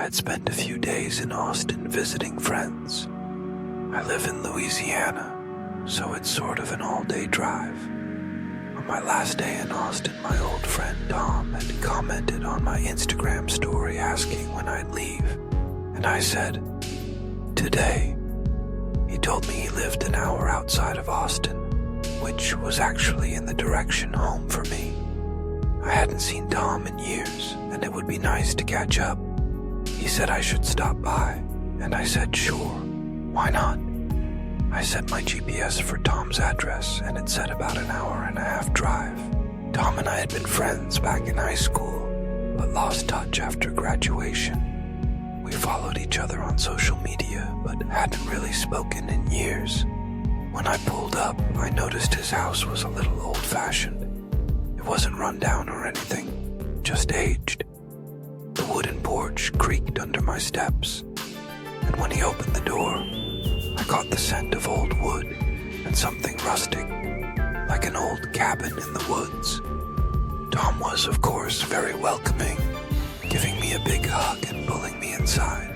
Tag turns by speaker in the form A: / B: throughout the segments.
A: I'd spent a few days in Austin visiting friends. I live in Louisiana, so it's sort of an all-day drive. On my last day in Austin, my old friend Tom had commented on my Instagram story asking when I'd leave, and I said, "Today." He told me he lived an hour outside of Austin, which was actually in the direction home for me. I hadn't seen Tom in years, and it would be nice to catch up. He said I should stop by, and I said sure, why not? I set my GPS for Tom's address, and it said about an hour-and-a-half drive. Tom and I had been friends back in high school, but lost touch after graduation. We followed each other on social media, but hadn't really spoken in years. When I pulled up, I noticed his house was a little old-fashioned. It wasn't run down or anything, just aged. The wooden porch creaked under my steps, and when he opened the door, I caught the scent of old wood and something rustic, like an old cabin in the woods. Tom was, of course, very welcoming, giving me a big hug and pulling me inside.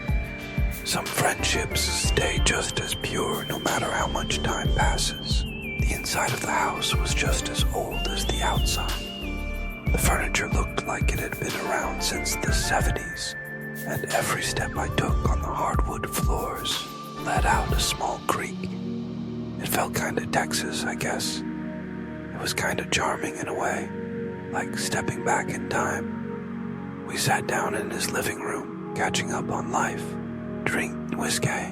A: Some friendships stay just as pure no matter how much time passes. The inside of the house was just as old as the outside. The furniture looked like it had been around since the 70s, and every step I took on the hardwood floors led out a small creek. It felt kinda Texas, I guess. It was kinda charming in a way, like stepping back in time. We sat down in his living room, catching up on life, drinking whiskey.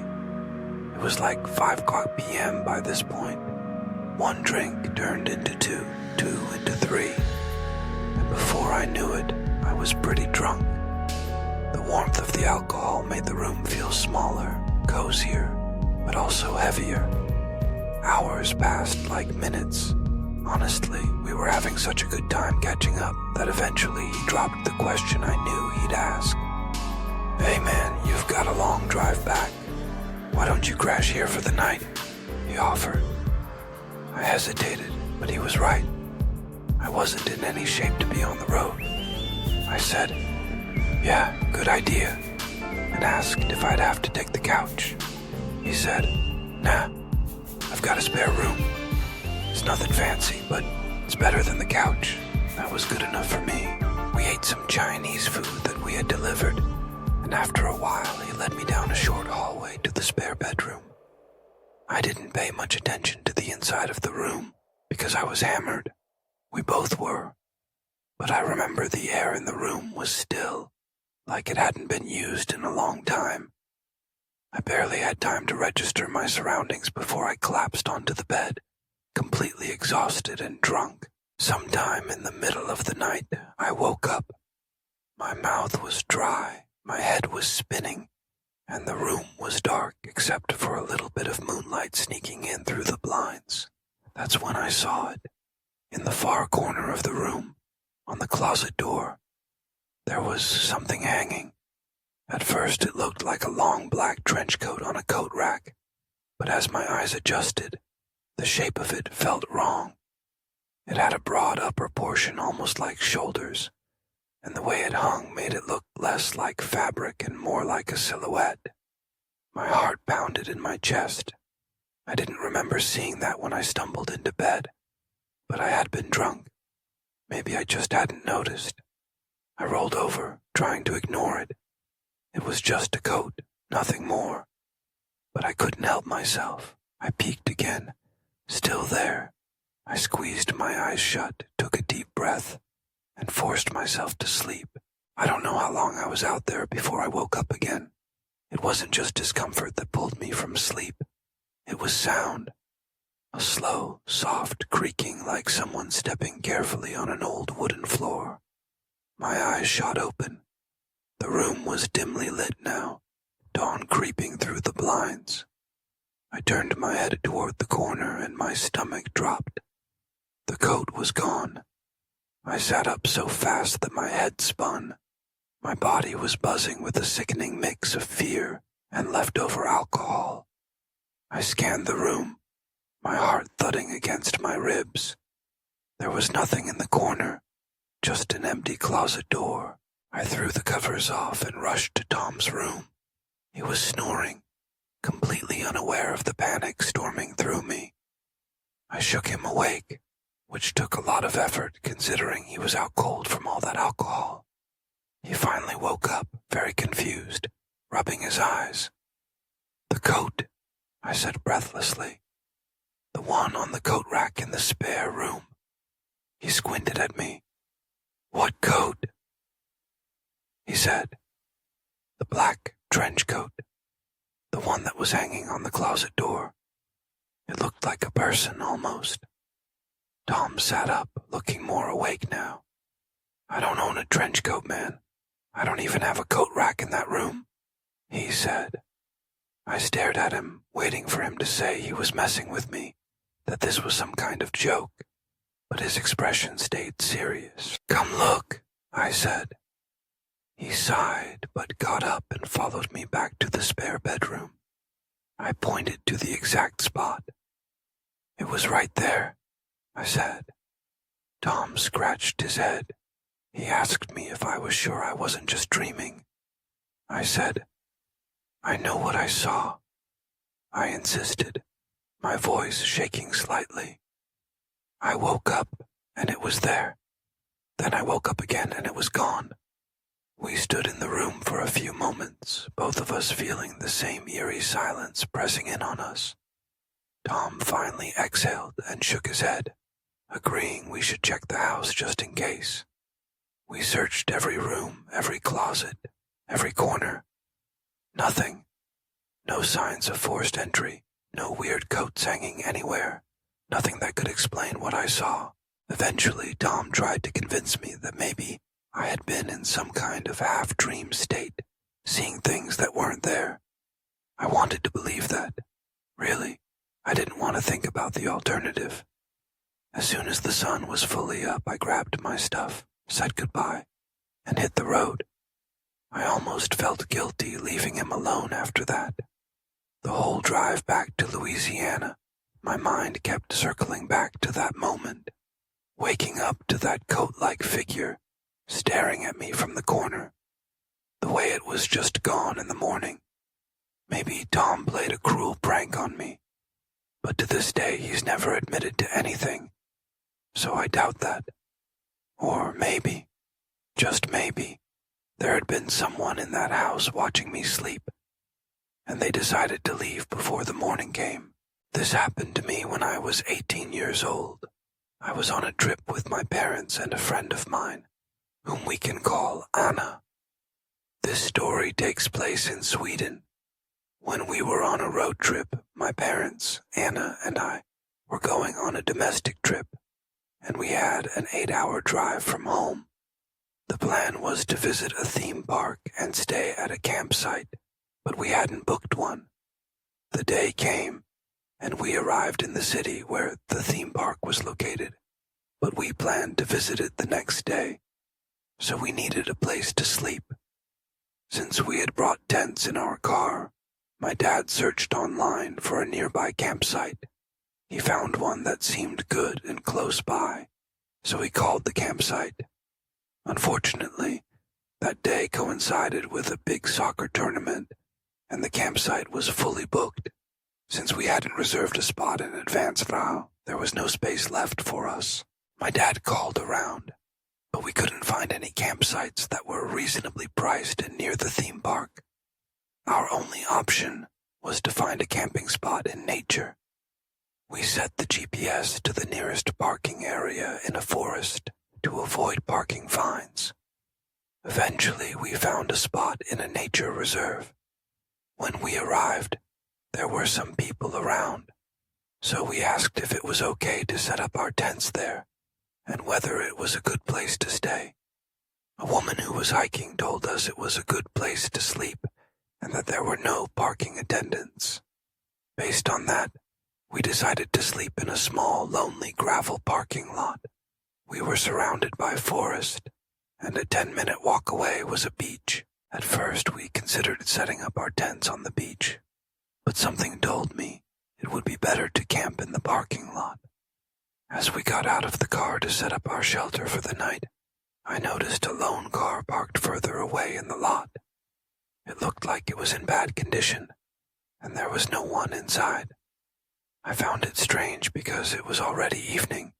A: It was like 5 p.m. by this point. One drink turned into two into three, and before I knew it, I was pretty drunk. The warmth of the alcohol made the room feel smaller, cozier, but also heavier. Hours passed like minutes. Honestly, we were having such a good time catching up that eventually he dropped the question I knew he'd ask. "Hey man, you've got a long drive back. Why don't you crash here for the night?" he offered. I hesitated, but he was right. I wasn't in any shape to be on the road. I said, "Yeah, good idea," and asked if I'd have to take the couch. He said, "Nah, I've got a spare room. It's nothing fancy, but it's better than the couch." That was good enough for me. We ate some Chinese food that we had delivered, and after a while he led me down a short hallway to the spare bedroom. I didn't pay much attention to the inside of the room because I was hammered. We both were. But I remember the air in the room was still, like it hadn't been used in a long time. I barely had time to register my surroundings before I collapsed onto the bed, completely exhausted and drunk. Sometime in the middle of the night, I woke up. My mouth was dry, my head was spinning, and the room was dark except for a little bit of moonlight sneaking in through the blinds. That's when I saw it. In the far corner of the room, on the closet door, there was something hanging. At first it looked like a long black trench coat on a coat rack, but as my eyes adjusted, the shape of it felt wrong. It had a broad upper portion almost like shoulders, and the way it hung made it look less like fabric and more like a silhouette. My heart pounded in my chest. I didn't remember seeing that when I stumbled into bed, but I had been drunk. Maybe I just hadn't noticed. I rolled over, trying to ignore it. It was just a coat, nothing more. But I couldn't help myself. I peeked again. Still there. I squeezed my eyes shut, took a deep breath, and forced myself to sleep. I don't know how long I was out there before I woke up again. It wasn't just discomfort that pulled me from sleep. It was sound. A slow, soft creaking like someone stepping carefully on an old wooden floor. My eyes shot open. The room was dimly lit now, dawn creeping through the blinds. I turned my head toward the corner and my stomach dropped. The coat was gone. I sat up so fast that my head spun. My body was buzzing with a sickening mix of fear and leftover alcohol. I scanned the room, my heart thudding against my ribs. There was nothing in the corner, just an empty closet door. I threw the covers off and rushed to Tom's room. He was snoring, completely unaware of the panic storming through me. I shook him awake, which took a lot of effort considering he was out cold from all that alcohol. He finally woke up, very confused, rubbing his eyes. "The coat," I said breathlessly. "The one on the coat rack in the spare room." He squinted at me. "What coat?" He said, "The black trench coat, the one that was hanging on the closet door. It looked like a person almost." Tom sat up, looking more awake now. "I don't own a trench coat, man. I don't even have a coat rack in that room," he said. I stared at him, waiting for him to say he was messing with me, that this was some kind of joke, but his expression stayed serious. "Come look," I said. He sighed, but got up and followed me back to the spare bedroom. I pointed to the exact spot. "It was right there," I said. Tom scratched his head. He asked me if I was sure I wasn't just dreaming. I said, "I know what I saw." I insisted, my voice shaking slightly. "I woke up, and it was there. Then I woke up again, and it was gone." We stood in the room for a few moments, both of us feeling the same eerie silence pressing in on us. Tom finally exhaled and shook his head, agreeing we should check the house just in case. We searched every room, every closet, every corner. Nothing. No signs of forced entry, no weird coats hanging anywhere, nothing that could explain what I saw. Eventually, Tom tried to convince me that maybe I had been in some kind of half-dream state, seeing things that weren't there. I wanted to believe that. Really, I didn't want to think about the alternative. As soon as the sun was fully up, I grabbed my stuff, said goodbye, and hit the road. I almost felt guilty leaving him alone after that. The whole drive back to Louisiana, my mind kept circling back to that moment, waking up to that coat-like figure staring at me from the corner, the way it was just gone in the morning. Maybe Tom played a cruel prank on me, but to this day he's never admitted to anything, so I doubt that. Or maybe, just maybe, there had been someone in that house watching me sleep, and they decided to leave before the morning came. This happened to me when I was 18 years old. I was on a trip with my parents and a friend of mine, whom we can call Anna. This story takes place in Sweden. When we were on a road trip, my parents, Anna, and I were going on a domestic trip, and we had an 8-hour drive from home. The plan was to visit a theme park and stay at a campsite, but we hadn't booked one. The day came, and we arrived in the city where the theme park was located, but we planned to visit it the next day, so we needed a place to sleep. Since we had brought tents in our car, my dad searched online for a nearby campsite. He found one that seemed good and close by, so he called the campsite. Unfortunately, that day coincided with a big soccer tournament, and the campsite was fully booked. Since we hadn't reserved a spot in advance, there was no space left for us. My dad called around, but we couldn't find any campsites that were reasonably priced and near the theme park. Our only option was to find a camping spot in nature. We set the GPS to the nearest parking area in a forest to avoid parking fines. Eventually, we found a spot in a nature reserve. When we arrived, there were some people around, so we asked if it was okay to set up our tents there, and whether it was a good place to stay. A woman who was hiking told us it was a good place to sleep, and that there were no parking attendants. Based on that, we decided to sleep in a small, lonely gravel parking lot. We were surrounded by forest, and a 10-minute walk away was a beach. At first, we considered setting up our tents on the beach, but something told me it would be better to camp in the parking lot. As we got out of the car to set up our shelter for the night, I noticed a lone car parked further away in the lot. It looked like it was in bad condition, and there was no one inside. I found it strange because it was already evening,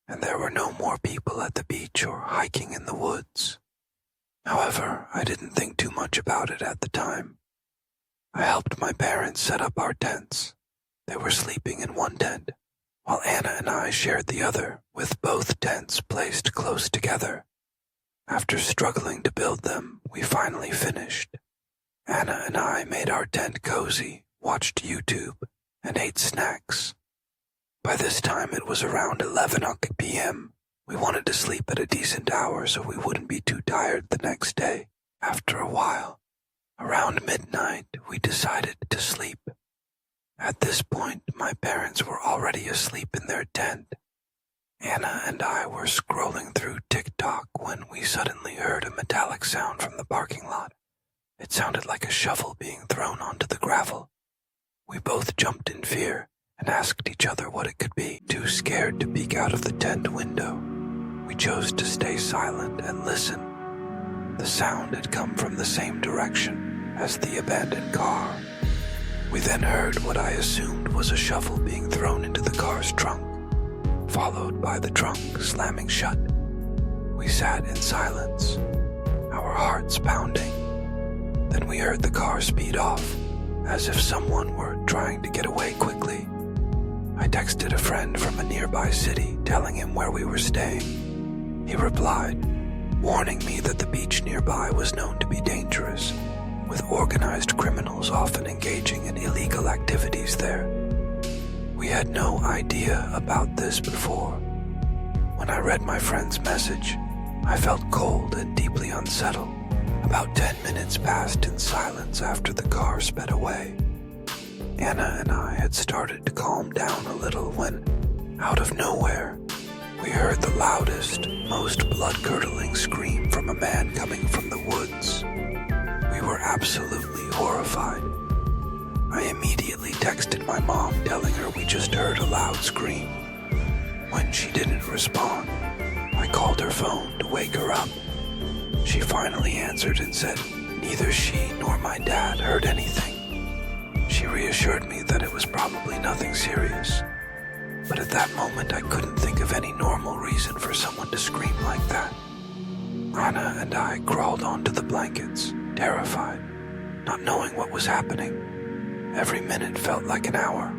A: and there were no more people at the beach or hiking in the woods. However, I didn't think too much about it at the time. I helped my parents set up our tents. They were sleeping in one tent, while Anna and I shared the other, with both tents placed close together. After struggling to build them, we finally finished. Anna and I made our tent cozy, watched YouTube, and ate snacks. By this time it was around 11 p.m. We wanted to sleep at a decent hour so we wouldn't be too tired the next day. After a while, around midnight, we decided to sleep. At this point, my parents were already asleep in their tent. Anna and I were scrolling through TikTok when we suddenly heard a metallic sound from the parking lot. It sounded like a shovel being thrown onto the gravel. We both jumped in fear and asked each other what it could be, too scared to peek out of the tent window. We chose to stay silent and listen. The sound had come from the same direction as the abandoned car. We then heard what I assumed was a shovel being thrown into the car's trunk, followed by the trunk slamming shut. We sat in silence, our hearts pounding. Then we heard the car speed off, as if someone were trying to get away quickly. I texted a friend from a nearby city telling him where we were staying. He replied, warning me that the beach nearby was known to be dangerous, with organized criminals often engaging in illegal activities there. We had no idea about this before. When I read my friend's message, I felt cold and deeply unsettled. About 10 minutes passed in silence after the car sped away. Anna and I had started to calm down a little when, out of nowhere, we heard the loudest, most blood-curdling scream from a man coming from the woods. We were absolutely horrified. I immediately texted my mom telling her we just heard a loud scream. When she didn't respond, I called her phone to wake her up. She finally answered and said neither she nor my dad heard anything. She reassured me that it was probably nothing serious, but at that moment I couldn't think of any normal reason for someone to scream like that. Anna and I crawled onto the blankets, terrified, not knowing what was happening. Every minute felt like an hour.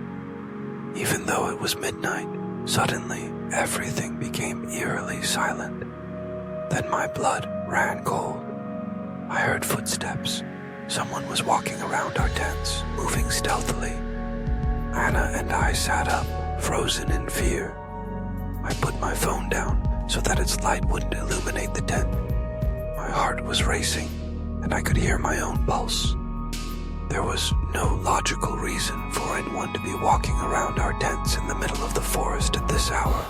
A: Even though it was midnight, suddenly everything became eerily silent. Then my blood ran cold. I heard footsteps. Someone was walking around our tents, moving stealthily. Anna and I sat up, frozen in fear. I put my phone down so that its light wouldn't illuminate the tent. My heart was racing, and I could hear my own pulse. There was no logical reason for anyone to be walking around our tents in the middle of the forest at this hour.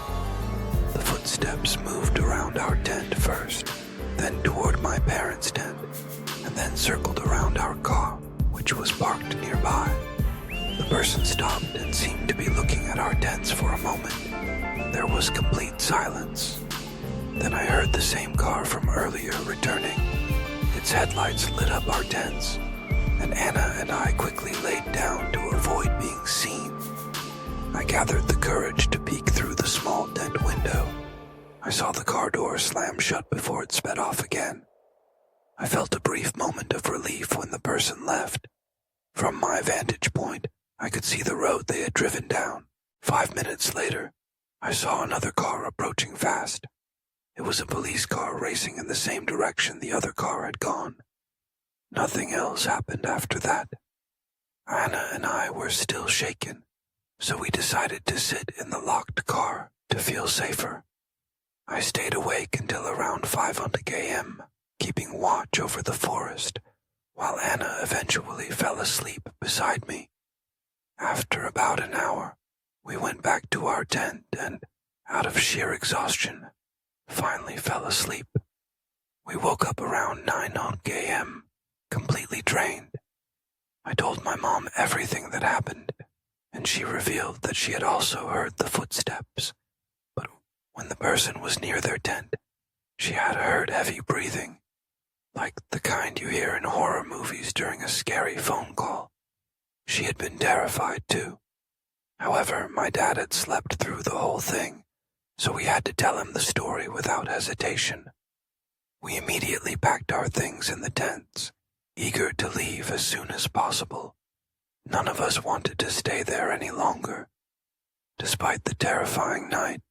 A: The footsteps moved around our tent first, then toward my parents' tent, and then circled around our car, which was parked nearby. The person stopped and seemed to be looking at our tents for a moment. There was complete silence. Then I heard the same car from earlier returning. Its headlights lit up our tents, and Anna and I quickly laid down to avoid being seen. I gathered the courage to peek through the small tent window. I saw the car door slam shut before it sped off again. I felt a brief moment of relief when the person left. From my vantage point, I could see the road they had driven down. 5 minutes later, I saw another car approaching fast. It was a police car racing in the same direction the other car had gone. Nothing else happened after that. Anna and I were still shaken, so we decided to sit in the locked car to feel safer. I stayed awake until around 5 a.m., keeping watch over the forest, while Anna eventually fell asleep beside me. After about an hour, we went back to our tent and, out of sheer exhaustion, finally fell asleep. We woke up around 9 a.m., completely drained. I told my mom everything that happened, and she revealed that she had also heard the footsteps, but when the person was near their tent, She had heard heavy breathing, like the kind you hear in horror movies during a scary phone call. She had been terrified too. However, my dad had slept through the whole thing, so we had to tell him the story without hesitation. We immediately packed our things in the tents, eager to leave as soon as possible. None of us wanted to stay there any longer. Despite the terrifying night,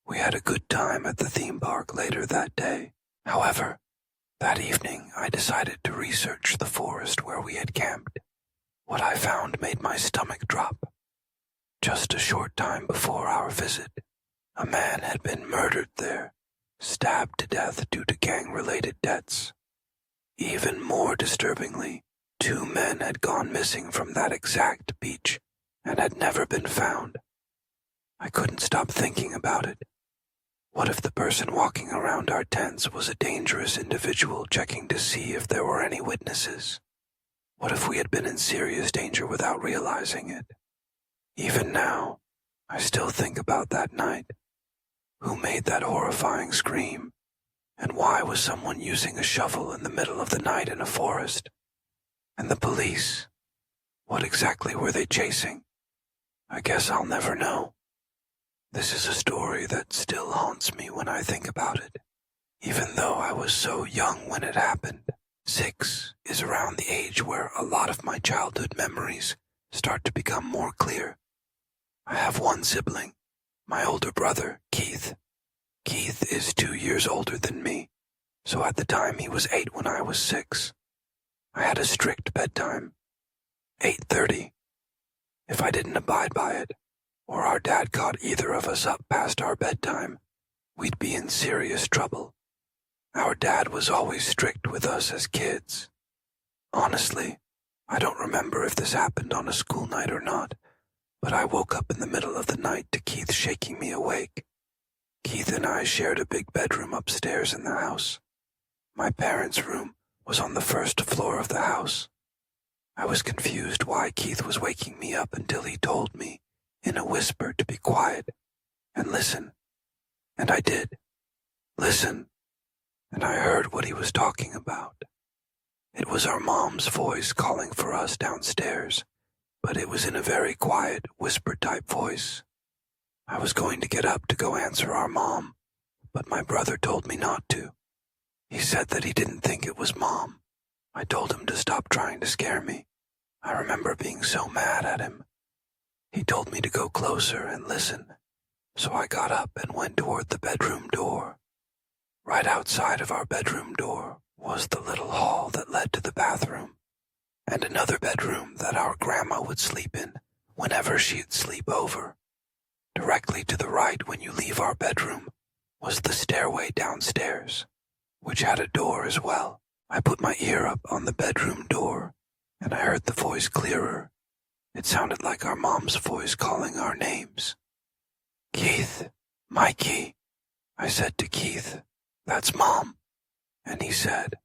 A: we had a good time at the theme park later that day. However, that evening I decided to research the forest where we had camped. What I found made my stomach drop. Just a short time before our visit, a man had been murdered there, stabbed to death due to gang-related debts. Even more disturbingly, 2 men had gone missing from that exact beach and had never been found. I couldn't stop thinking about it. What if the person walking around our tents was a dangerous individual checking to see if there were any witnesses? What if we had been in serious danger without realizing it? Even now, I still think about that night. Who made that horrifying scream? And why was someone using a shovel in the middle of the night in a forest? And the police? What exactly were they chasing? I guess I'll never know. This is a story that still haunts me when I think about it, even though I was so young when it happened. 6 is around the age where a lot of my childhood memories start to become more clear. I have one sibling, my older brother, Keith. Keith is 2 years older than me, so at the time he was 8 when I was 6. I had a strict bedtime, 8:30. If I didn't abide by it, or our dad caught either of us up past our bedtime, we'd be in serious trouble. Our dad was always strict with us as kids. Honestly, I don't remember if this happened on a school night or not, but I woke up in the middle of the night to Keith shaking me awake. Keith and I shared a big bedroom upstairs in the house. My parents' room was on the first floor of the house. I was confused why Keith was waking me up until he told me, in a whisper, to be quiet and listen. And I did. Listen. And I heard what he was talking about. It was our mom's voice calling for us downstairs, but it was in a very quiet, whisper-type voice. I was going to get up to go answer our mom, but my brother told me not to. He said that he didn't think it was Mom. I told him to stop trying to scare me. I remember being so mad at him. He told me to go closer and listen, so I got up and went toward the bedroom door. Right outside of our bedroom door was the little hall that led to the bathroom, and another bedroom that our grandma would sleep in whenever she'd sleep over. Directly to the right when you leave our bedroom was the stairway downstairs, which had a door as well. I put my ear up on the bedroom door, and I heard the voice clearer. It sounded like our mom's voice calling our names. "Keith, Mikey," I said to Keith. "That's Mom." And he said,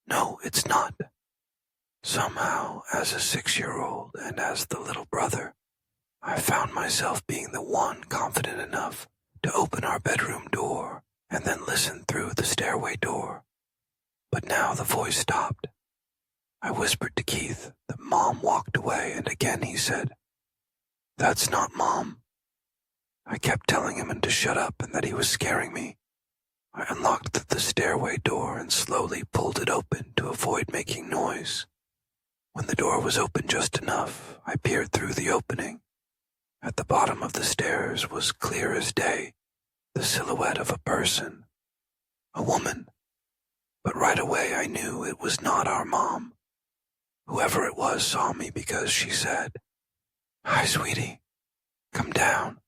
A: "No, it's not." Somehow, as a 6-year-old and as the little brother, I found myself being the one confident enough to open our bedroom door and then listen through the stairway door. But now the voice stopped. I whispered to Keith that Mom walked away, and again he said, "That's not Mom." I kept telling him to shut up and that he was scaring me. I unlocked the stairway door and slowly pulled it open to avoid making noise. When the door was open just enough, I peered through the opening. At the bottom of the stairs was clear as day, the silhouette of a person, a woman. But right away I knew it was not our mom. Whoever it was saw me because she said, "Hi, sweetie, come down."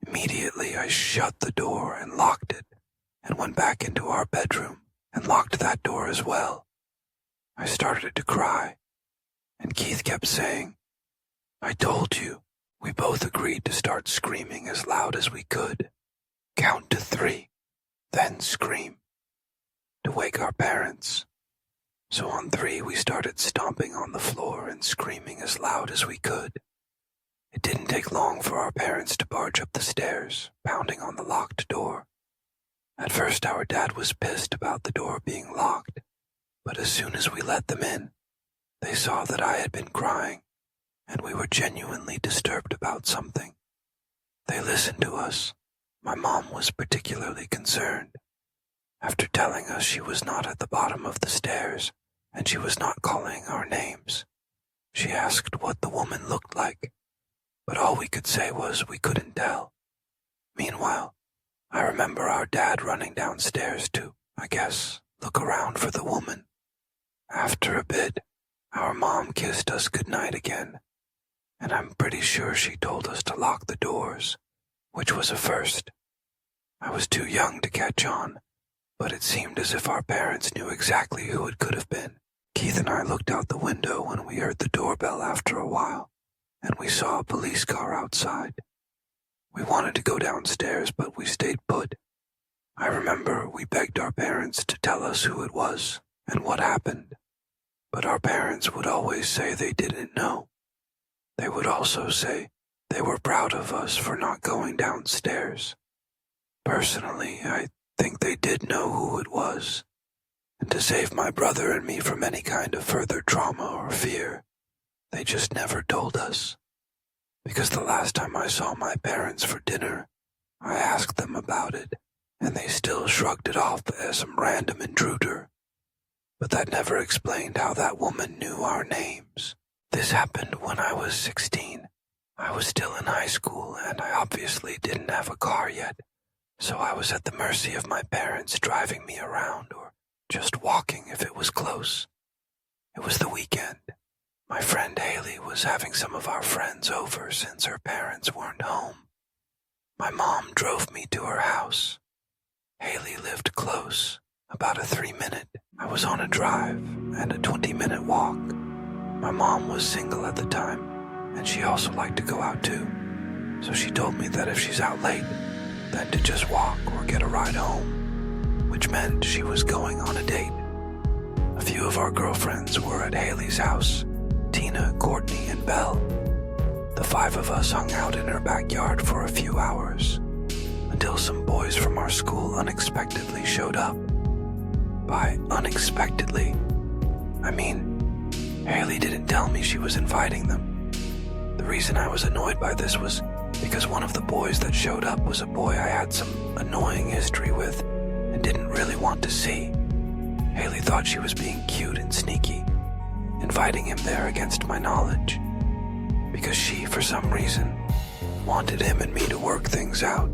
A: Immediately I shut the door and locked it, and went back into our bedroom and locked that door as well. I started to cry, and Keith kept saying, "I told you." We both agreed to start screaming as loud as we could. Count to 3, then scream, to wake our parents. So on 3 we started stomping on the floor and screaming as loud as we could. It didn't take long for our parents to barge up the stairs, pounding on the locked door. At first our dad was pissed about the door being locked, but as soon as we let them in, they saw that I had been crying, and we were genuinely disturbed about something. They listened to us. My mom was particularly concerned. After telling us she was not at the bottom of the stairs, and she was not calling our names, she asked what the woman looked like, but all we could say was we couldn't tell. Meanwhile, I remember our dad running downstairs to, I guess, look around for the woman. After a bit, our mom kissed us goodnight again, and I'm pretty sure she told us to lock the doors, which was a first. I was too young to catch on, but it seemed as if our parents knew exactly who it could have been. Keith and I looked out the window when we heard the doorbell after a while, and we saw a police car outside. We wanted to go downstairs, but we stayed put. I remember we begged our parents to tell us who it was and what happened, but our parents would always say they didn't know. They would also say they were proud of us for not going downstairs. Personally, I think they did know who it was, and to save my brother and me from any kind of further trauma or fear, they just never told us. Because the last time I saw my parents for dinner, I asked them about it, and they still shrugged it off as some random intruder. But that never explained how that woman knew our names. This happened when I was 16. I was still in high school, and I obviously didn't have a car yet, so I was at the mercy of my parents driving me around or just walking if it was close. It was the weekend. My friend Haley was having some of our friends over since her parents weren't home. My mom drove me to her house. Haley lived close, about a 3-minute. I was on a drive and a 20-minute walk. My mom was single at the time, and she also liked to go out too. So she told me that if she's out late, then to just walk or get a ride home, which meant she was going on a date. A few of our girlfriends were at Haley's house, Tina, Courtney, and Belle. The 5 of us hung out in her backyard for a few hours, until some boys from our school unexpectedly showed up. By unexpectedly, I mean, Haley didn't tell me she was inviting them. The reason I was annoyed by this was because one of the boys that showed up was a boy I had some annoying history with and didn't really want to see. Haley thought she was being cute and sneaky, inviting him there against my knowledge, because she, for some reason, wanted him and me to work things out.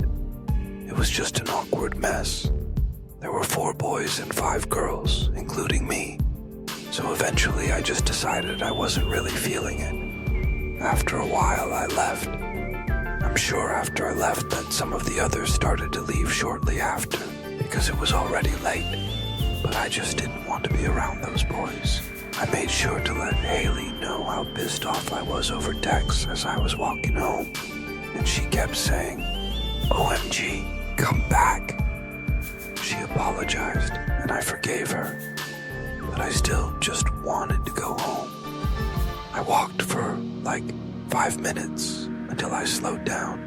A: It was just an awkward mess. There were 4 boys and 5 girls, including me, so eventually I just decided I wasn't really feeling it. After a while, I left. I'm sure after I left that some of the others started to leave shortly after, because it was already late, but I just didn't want to be around those boys. I made sure to let Haley know how pissed off I was over text as I was walking home, and she kept saying, "OMG, come back." She apologized, and I forgave her, but I still just wanted to go home. I walked for like 5 minutes until I slowed down.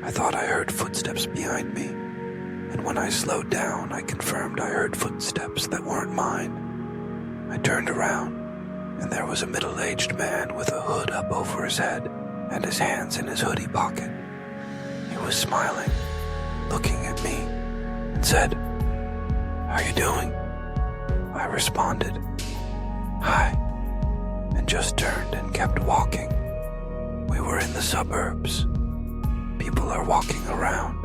A: I thought I heard footsteps behind me, and when I slowed down, I confirmed I heard footsteps that weren't mine. I turned around, and there was a middle-aged man with a hood up over his head and his hands in his hoodie pocket. He was smiling, looking at me, and said, "How you doing?" I responded, "Hi," and just turned and kept walking. We were in the suburbs. People are walking around.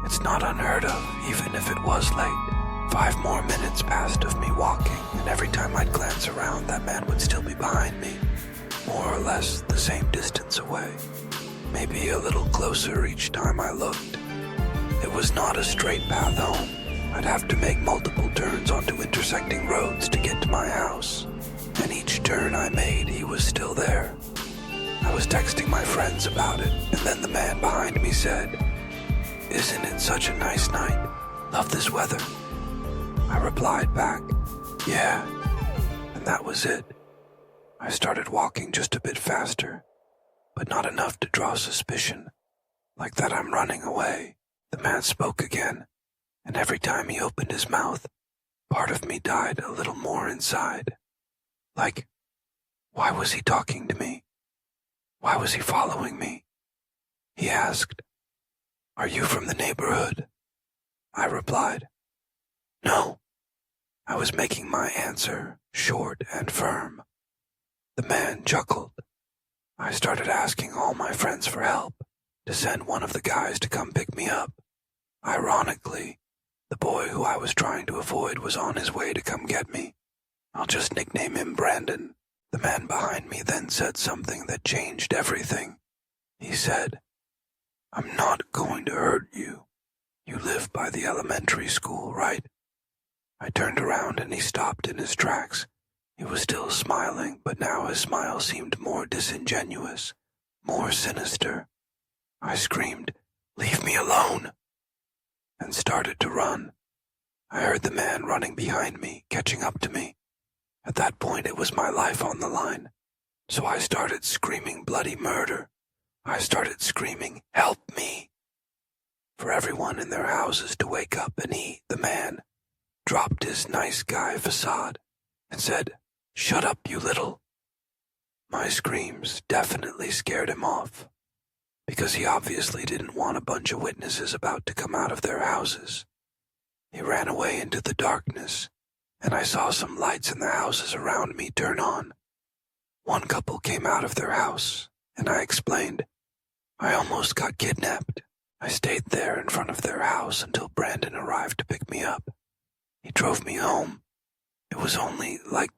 A: It's not unheard of, even if it was late. 5 more minutes passed of me walking, and every time I'd glance around, that man would still be behind me, more or less the same distance away, maybe a little closer each time I looked. It was not a straight path home. I'd have to make multiple turns onto intersecting roads to get to my house, and each turn I made, he was still there. I was texting my friends about it, and then the man behind me said, "Isn't it such a nice night? Love this weather." I replied back, "Yeah," and that was it. I started walking just a bit faster, but not enough to draw suspicion, like that I'm running away. The man spoke again. and every time he opened his mouth, part of me died a little more inside. Like, why was he talking to me? Why was he following me? He asked, "Are you from the neighborhood?" I replied, "No." I was making my answer short and firm. The man chuckled. I started asking all my friends for help, to send one of the guys to come pick me up. Ironically, the boy who I was trying to avoid was on his way to come get me. I'll just nickname him Brandon. The man behind me then said something that changed everything. He said, "I'm not going to hurt you. You live by the elementary school, right?" I turned around and he stopped in his tracks. He was still smiling, but now his smile seemed more disingenuous, more sinister. I screamed, "Leave me alone!" and started to run. I heard the man running behind me, catching up to me. At that point, it was my life on the line. So I started screaming bloody murder. I started screaming, "Help me!" for everyone in their houses to wake up, and he, the man, dropped his nice guy facade and said, "Shut up, you little." My screams definitely scared him off, because he obviously didn't want a bunch of witnesses about to come out of their houses. He ran away into the darkness, and I saw some lights in the houses around me turn on. One couple came out of their house, and I explained, "I almost got kidnapped." I stayed there in front of their house until Brandon arrived to pick me up. He drove me home. It was only like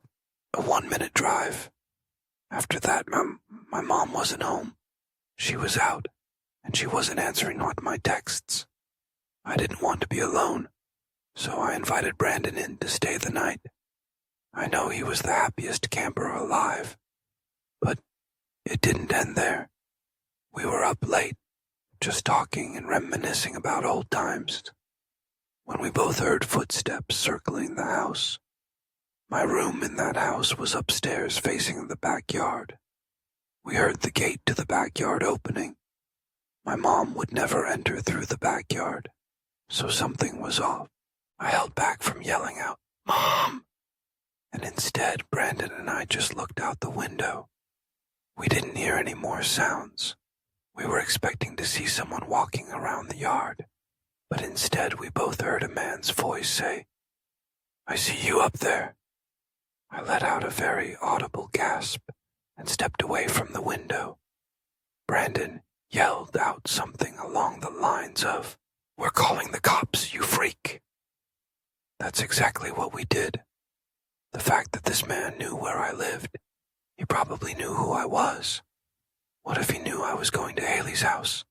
A: a 1-minute drive. After that, my mom wasn't home. She was out, and she wasn't answering my texts. I didn't want to be alone, so I invited Brandon in to stay the night. I know he was the happiest camper alive, but it didn't end there. We were up late, just talking and reminiscing about old times, when we both heard footsteps circling the house. My room in that house was upstairs facing the backyard. We heard the gate to the backyard opening. My mom would never enter through the backyard, so something was off. I held back from yelling out, "Mom!" and instead Brandon and I just looked out the window. We didn't hear any more sounds. We were expecting to see someone walking around the yard, but instead we both heard a man's voice say, "I see you up there." I let out a very audible gasp and stepped away from the window. Brandon yelled out something along the lines of, "We're calling the cops, you freak." That's exactly what we did. The fact that this man knew where I lived, he probably knew who I was. What if he knew I was going to Haley's house?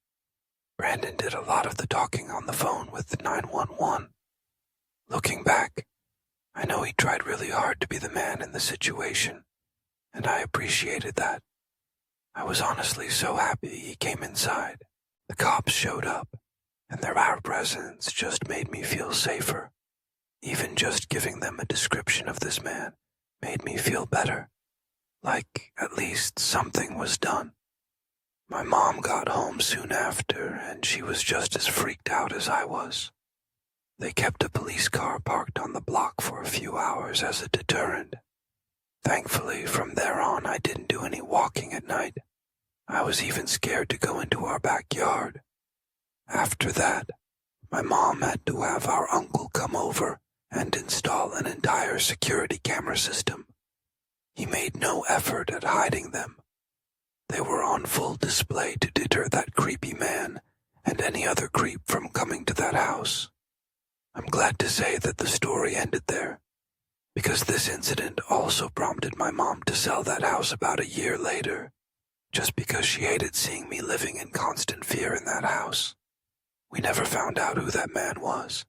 A: Brandon did a lot of the talking on the phone with 911. Looking back, I know he tried really hard to be the man in the situation, and I appreciated that. I was honestly so happy he came inside. The cops showed up, and their presence just made me feel safer. Even just giving them a description of this man made me feel better, like at least something was done. My mom got home soon after, and she was just as freaked out as I was. They kept a police car parked on the block for a few hours as a deterrent. Thankfully, from there on, I didn't do any walking at night. I was even scared to go into our backyard. After that, my mom had to have our uncle come over and install an entire security camera system. He made no effort at hiding them. They were on full display to deter that creepy man and any other creep from coming to that house. I'm glad to say that the story ended there, because this incident also prompted my mom to sell that house about a year later, just because she hated seeing me living in constant fear in that house. We never found out who that man was.